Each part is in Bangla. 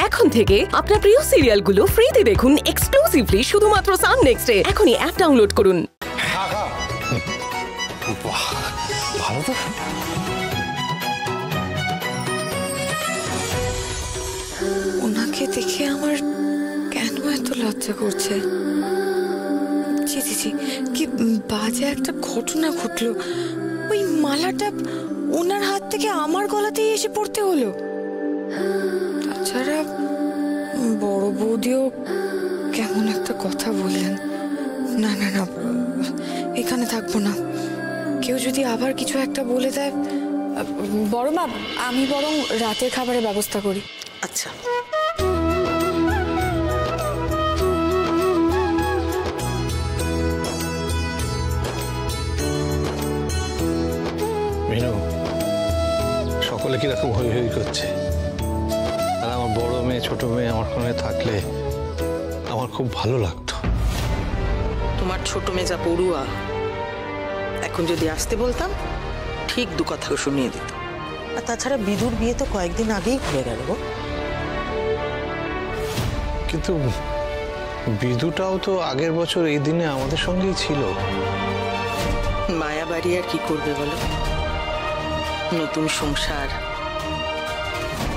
এখন থেকে আপনার প্রিয় সিরিয়ালগুলো ফ্রিতে দেখুন এক্সক্লুসিভলি শুধুমাত্র সান নেক্সটে। এখনই অ্যাপ ডাউনলোড করুন। ভালো তো। ওনাকে দেখে আমার কেন এত লজ্জা করছে? জি জি জি, কি বাজে একটা ঘটনা ঘটলো। ওই মালাটা ওনার হাত থেকে আমার গলাতেই এসে পড়তে হলো। তাছাড়া বড় বৌদিও কেমন একটা কথা বললেন। না না না, এখানে থাকবো না। কেউ যদি আবার কিছু একটা বলে দেয়, বড় মা আমি বরং রাতের খাবারের ব্যবস্থা করি। আচ্ছা। মিনু, সকলে কিরকম হই হই করছে, আর আমার বড় মেয়ে ছোট মেয়ে আমার সঙ্গে থাকলে আমার খুব ভালো লাগতো। তোমার ছোট মেয়ে যা পড়ুয়া, এখন যদি আসতে বলতাম ঠিক দু কথা শুনিয়ে দিত। আর তাছাড়া বিদুর বিয়ে তো কয়েকদিন আগেই হয়ে গেল। কিন্তু বিদুটাও তো আগের বছর এই দিনে আমাদের সঙ্গেই ছিল। মায়া বাড়ি আর কি করবে বলো, নতুন সংসার,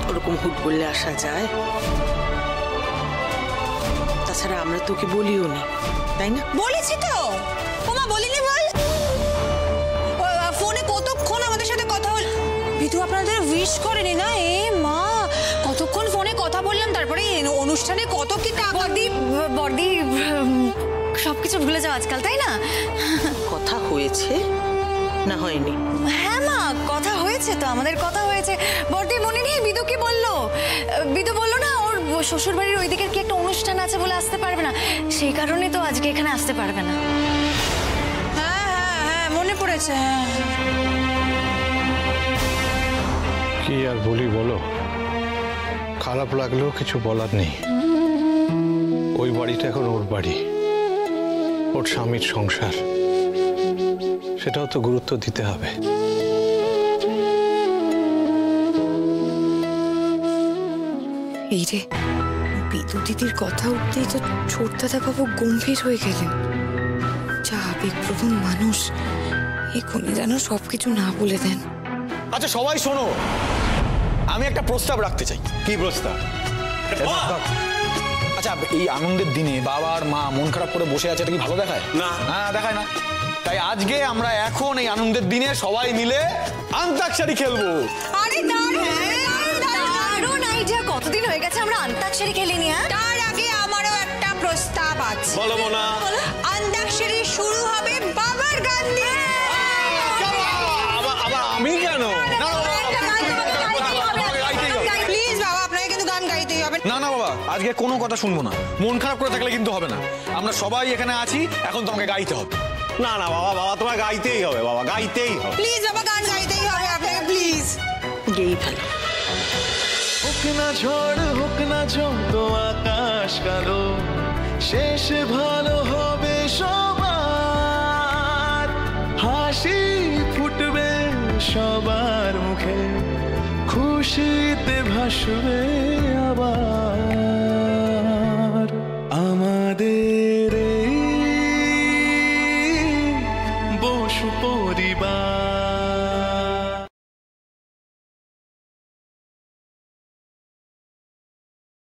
ওরকম হুট বললে আসা যায়? তাছাড়া আমরা তোকে বলিও নি, তাই না? বলেছি তো। ওমা বলিনি বল? ফোনে কতক্ষণ আমাদের সাথে কথা হল। বিধু আপনাদের উইশ করেনি না? এ মা, কতক্ষণ ফোনে কথা বললাম, তারপরে অনুষ্ঠানে কত কি বর্দি বর্দি সবকিছু ভুলে যাও আজকাল, তাই না? কথা হয়েছে না হয়নি? হ্যাঁ মা, কথা হয়েছে তো, আমাদের কথা হয়েছে। বর্দি মনে নেই বিধু কি বললো? বিধু বললো না ওর শ্বশুর বাড়ির ওই দিকের কি একটা অনুষ্ঠান আছে বলে আসতে পারবে না, সেই কারণে তো আজকে এখানে আসতে পারবে না। হ্যাঁ হ্যাঁ হ্যাঁ, মনে পড়েছে। কি আর বলি বলো, খারাপ লাগলেও কিছু বলার নেই। ওই বাড়িটা এখন ওর বাড়ি, ওর স্বামীর সংসার, সেটাও তো গুরুত্ব দিতে হবে। এই রে, বিদু দিদির কথা উঠতেই তো ছোট দাদা বাবু গম্ভীর হয়ে গেলেন। যা আবেগপ্রবণ মানুষ, এখনই যেন সবকিছু না বলে দেন। আচ্ছা সবাই শোনো, আমি একটা প্রস্তাব রাখতে চাই। কি প্রস্তাব? আচ্ছা, এই আনন্দের দিনে বাবা আর মা মন খারাপ করে বসে আছে, এটা কি ভালো দেখায়? না, হ্যাঁ দেখায় না। তাই আজকে আমরা এখন এই আনন্দের দিনে সবাই মিলে আন্তাক্ষরী খেলবো। আরে দারুণ আইডিয়া, কতদিন হয়ে গেছে আমরা আন্তাক্ষরী খেলিনি। তার আগে আমারও একটা প্রস্তাব আছে। বলো মোনা। আন্তাক্ষরী শুরু হবে বাবার গান দিয়ে। আবার আমি কেন? প্লিজ বাবা, আপনাকে কিন্তু গান গাইতেই হবে। না না বাবা, আজকে কোনো কথা শুনবো না। মন খারাপ করে থাকলে কিন্তু হবে না। আমরা সবাই এখানে আছি, এখন তোমাকে গাইতে হবে। না না বাবা, বাবা তোমার গাইতেই হবে, বাবা গাইতেই হবে। প্লিজ বাবা, গান গাইতেই হবে আপনাকে, প্লিজ। গেই ভালো। হোক না ঝড়, হোক না যত আকাশ কালো, শেষ ভালো হবে সবার। হাসি ফুটবে সবার মুখে, খুশিতে ভাসবে আবার।